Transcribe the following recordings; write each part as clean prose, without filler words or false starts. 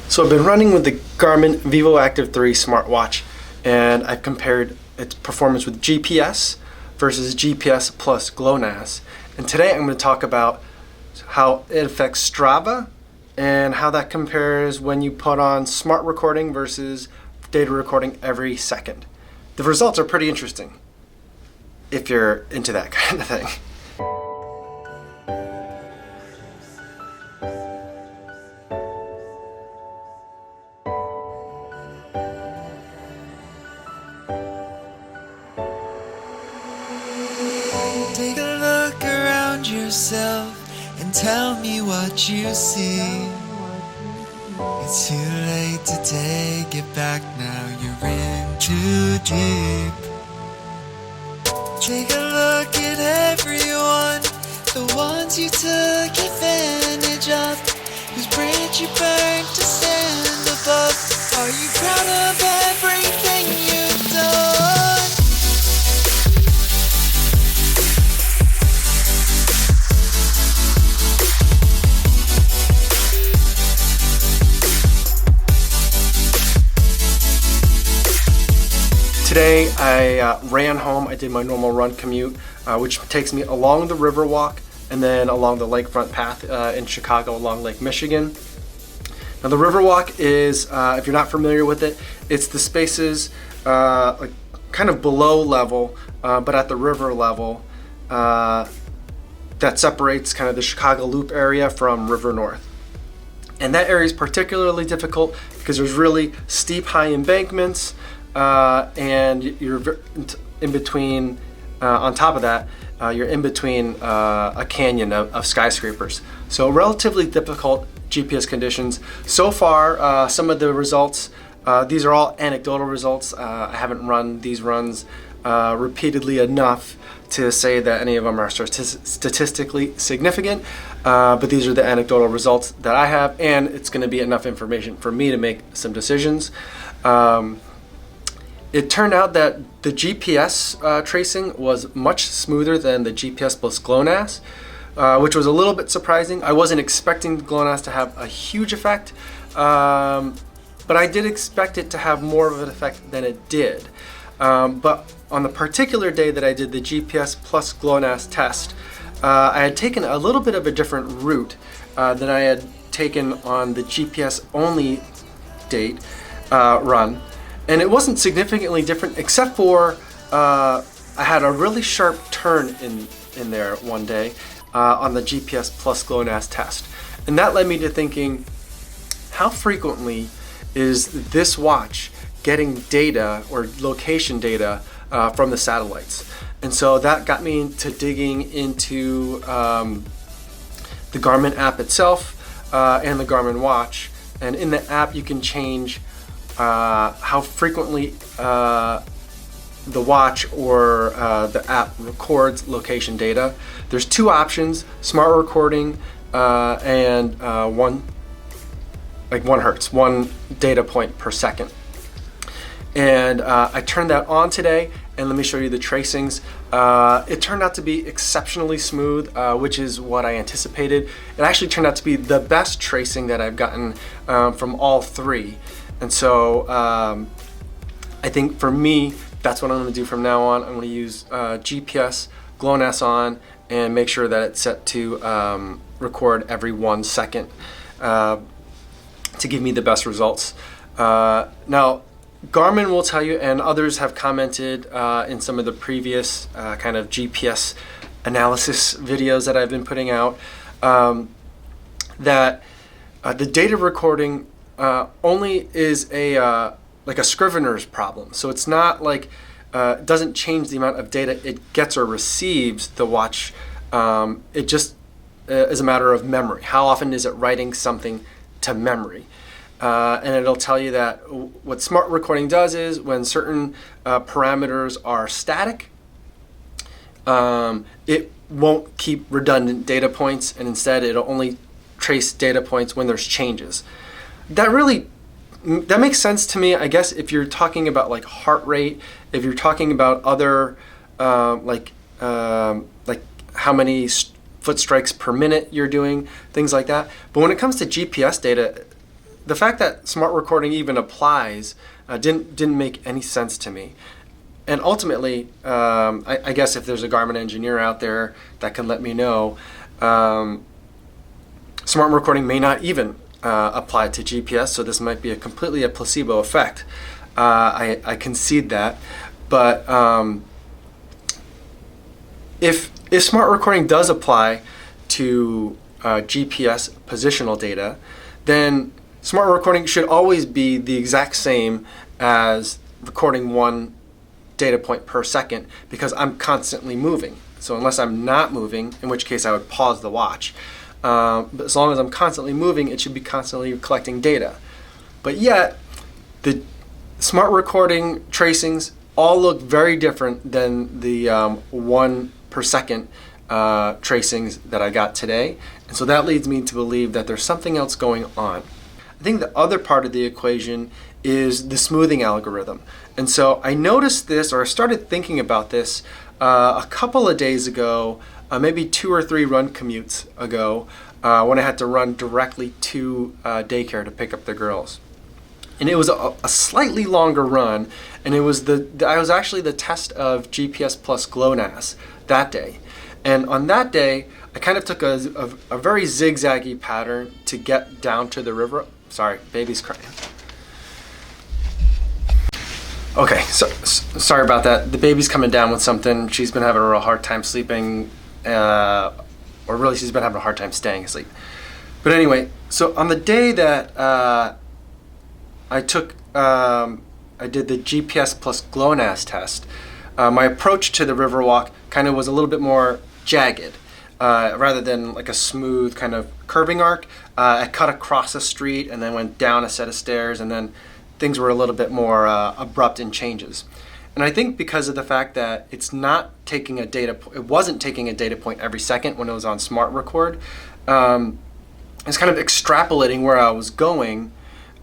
So I've been running with the Garmin Vivoactive 3 smartwatch, and I've compared its performance with GPS versus GPS plus GLONASS. And today I'm going to talk about how it affects Strava and how that compares when you put on smart recording versus data recording every second. The results are pretty interesting if you're into that kind of thing. Take a look around yourself and tell me what you see. It's too late to take it back now, you're in too deep. Take a look at everyone, the ones you took advantage of, whose bridge you burned to stand above. Are you proud of everything you've done? Today I ran home. I did my normal run commute, which takes me along the Riverwalk and then along the lakefront path in Chicago along Lake Michigan. Now the Riverwalk is, if you're not familiar with it, it's the spaces like kind of below level, but at the river level, that separates kind of the Chicago Loop area from River North. And that area is particularly difficult because there's really steep high embankments, and you're in between, on top of that, you're in between a canyon of skyscrapers. So relatively difficult GPS conditions. So far, some of the results, these are all anecdotal results. I haven't run these runs repeatedly enough to say that any of them are statistically significant, but these are the anecdotal results that I have, and it's going to be enough information for me to make some decisions. It turned out that the GPS tracing was much smoother than the GPS plus GLONASS, which was a little bit surprising. I wasn't expecting GLONASS to have a huge effect, but I did expect it to have more of an effect than it did. But on the particular day that I did the GPS plus GLONASS test, I had taken a little bit of a different route than I had taken on the GPS only run. And it wasn't significantly different, except for I had a really sharp turn in there one day on the GPS plus GLONASS test. And that led me to thinking, how frequently is this watch getting data or location data from the satellites? And so that got me to digging into the Garmin app itself and the Garmin watch. And in the app you can change how frequently the watch or the app records location data. There's two options: smart recording and 1 hertz, 1 data point per second. And I turned that on today, and let me show you the tracings. It turned out to be exceptionally smooth, which is what I anticipated. It actually turned out to be the best tracing that I've gotten from all three. And so I think for me, that's what I'm going to do from now on. I'm going to use GPS, GLONASS on, and make sure that it's set to record every 1 second to give me the best results. Now, Garmin will tell you, and others have commented in some of the previous kind of GPS analysis videos that I've been putting out, that the data recording only is like a scrivener's problem. So it's not like it doesn't change the amount of data it gets or receives the watch. It just is a matter of memory. How often is it writing something to memory? And it'll tell you that what smart recording does is when certain parameters are static, it won't keep redundant data points, and instead it'll only trace data points when there's changes. That makes sense to me, I guess, if you're talking about like heart rate, if you're talking about other like how many foot strikes per minute you're doing, things like that. But when it comes to GPS data, the fact that smart recording even applies didn't make any sense to me. And ultimately, I guess if there's a Garmin engineer out there that can let me know, smart recording may not even apply to GPS, so this might be completely a placebo effect. I concede that, but if smart recording does apply to GPS positional data, then smart recording should always be the exact same as recording one data point per second, because I'm constantly moving. So unless I'm not moving, in which case I would pause the watch. But as long as I'm constantly moving, it should be constantly collecting data. But yet, the smart recording tracings all look very different than the 1 per second tracings that I got today. And so that leads me to believe that there's something else going on. I think the other part of the equation is the smoothing algorithm. And so I noticed this, or I started thinking about this a couple of days ago, maybe 2 or 3 run commutes ago, when I had to run directly to daycare to pick up the girls. And it was a slightly longer run, and it was I was actually the test of GPS plus GLONASS that day. And on that day, I kind of took a very zigzaggy pattern to get down to the river. Sorry, baby's crying. Okay, so sorry about that. The baby's coming down with something. She's been having a real hard time sleeping, or really she's been having a hard time staying asleep. But anyway, so on the day that I did the GPS plus GLONASS test, my approach to the Riverwalk kind of was a little bit more jagged. Rather than like a smooth kind of curving arc, I cut across a street and then went down a set of stairs, and then things were a little bit more abrupt in changes. And I think because of the fact that it wasn't taking a data point every second when it was on Smart Record, it's kind of extrapolating where I was going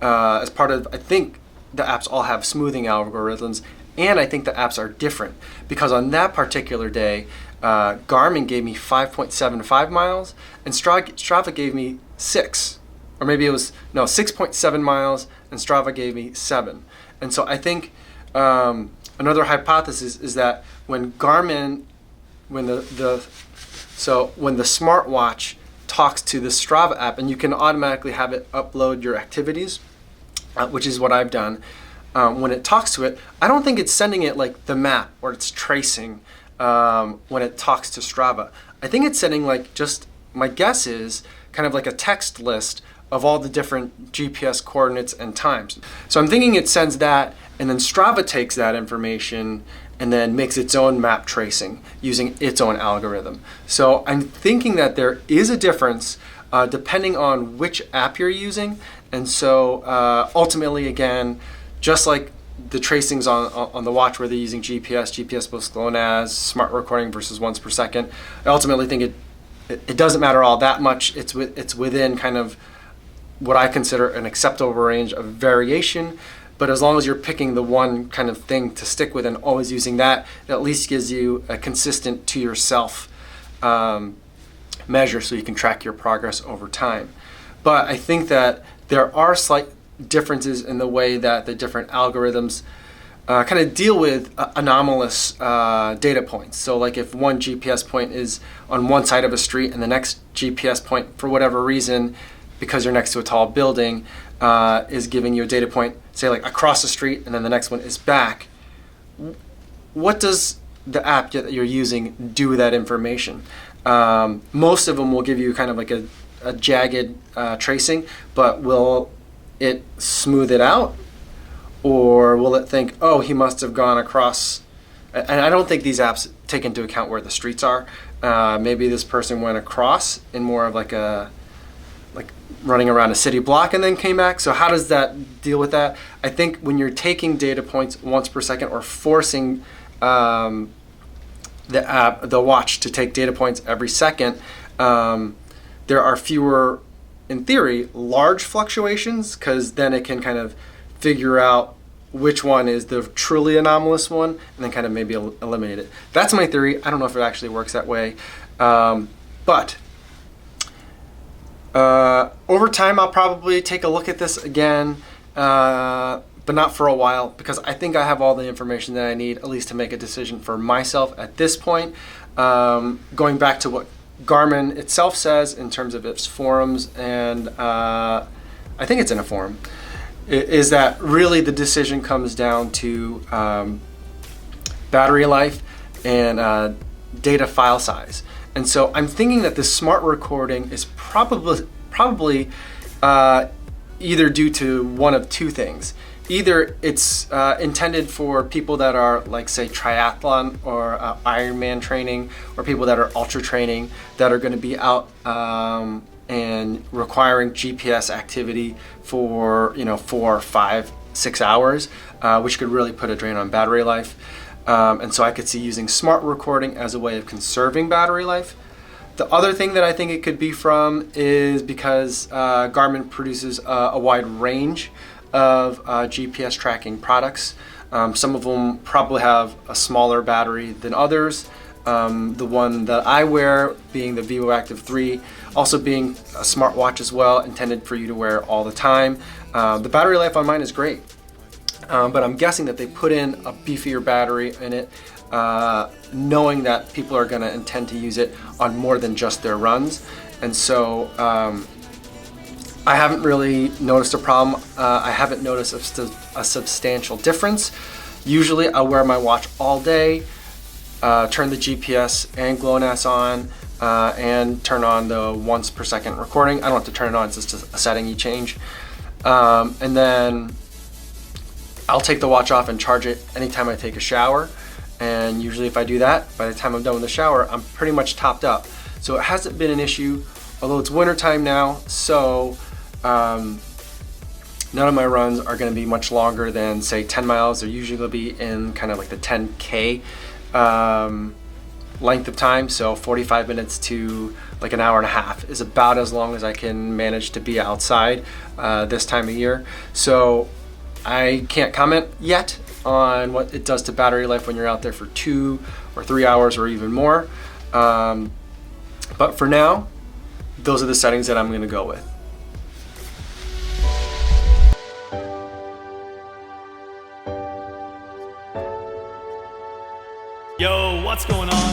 as part of, I think the apps all have smoothing algorithms, and I think the apps are different because on that particular day, Garmin gave me 5.75 miles and Strava gave me 6. Or maybe it was, 6.7 miles and Strava gave me 7. And so I think another hypothesis is that when Garmin, when the smartwatch talks to the Strava app, and you can automatically have it upload your activities, which is what I've done, when it talks to it, I don't think it's sending it like the map or it's tracing when it talks to Strava. I think it's sending like just, my guess is, kind of like a text list of all the different GPS coordinates and times. So I'm thinking it sends that, and then Strava takes that information and then makes its own map tracing using its own algorithm. So I'm thinking that there is a difference depending on which app you're using. And so ultimately, again, just like the tracings on the watch where they're using GPS plus GLONASS, smart recording versus 1 per second, I ultimately think it doesn't matter all that much. It's within kind of what I consider an acceptable range of variation, but as long as you're picking the one kind of thing to stick with and always using that, it at least gives you a consistent to yourself measure so you can track your progress over time. But I think that there are slight differences in the way that the different algorithms kind of deal with anomalous data points. So like if one GPS point is on one side of a street and the next GPS point, for whatever reason, because you're next to a tall building, is giving you a data point, say like across the street, and then the next one is back, what does the app that you're using do with that information? Most of them will give you kind of like a jagged tracing, but will it smooth it out? Or will it think, oh, he must have gone across? And I don't think these apps take into account where the streets are. Maybe this person went across in more of like running around a city block and then came back. So how does that deal with that? I think when you're taking data points 1 per second or forcing the watch to take data points every second, there are fewer, in theory, large fluctuations, because then it can kind of figure out which one is the truly anomalous one and then kind of maybe eliminate it. That's my theory. I don't know if it actually works that way. But Over time, I'll probably take a look at this again, but not for a while, because I think I have all the information that I need, at least to make a decision for myself at this point. Going back to what Garmin itself says in terms of its forums, and I think it's in a forum, is that really the decision comes down to battery life and data file size. And so I'm thinking that this smart recording is probably either due to one of two things. Either it's intended for people that are, like, say, triathlon or Ironman training, or people that are ultra training that are going to be out and requiring GPS activity for 4, 5, 6 hours, which could really put a drain on battery life. And so I could see using smart recording as a way of conserving battery life. The other thing that I think it could be from is because Garmin produces a wide range of GPS tracking products. Some of them probably have a smaller battery than others. The one that I wear being the Vivoactive 3, also being a smartwatch as well, intended for you to wear all the time. The battery life on mine is great. But I'm guessing that they put in a beefier battery in it, knowing that people are going to intend to use it on more than just their runs. And so I haven't really noticed a problem. I haven't noticed a substantial difference. Usually I wear my watch all day, turn the GPS and GLONASS on, and turn on the once per second recording. I don't have to turn it on, it's just a setting you change. And then I'll take the watch off and charge it anytime I take a shower. And usually if I do that, by the time I'm done with the shower, I'm pretty much topped up. So it hasn't been an issue, although it's winter time now, so none of my runs are going to be much longer than, say, 10 miles. They're usually going to be in kind of like the 10K length of time, so 45 minutes to like an hour and a half is about as long as I can manage to be outside this time of year. So I can't comment yet on what it does to battery life when you're out there for 2 or 3 hours or even more. But for now, those are the settings that I'm going to go with. Yo, what's going on?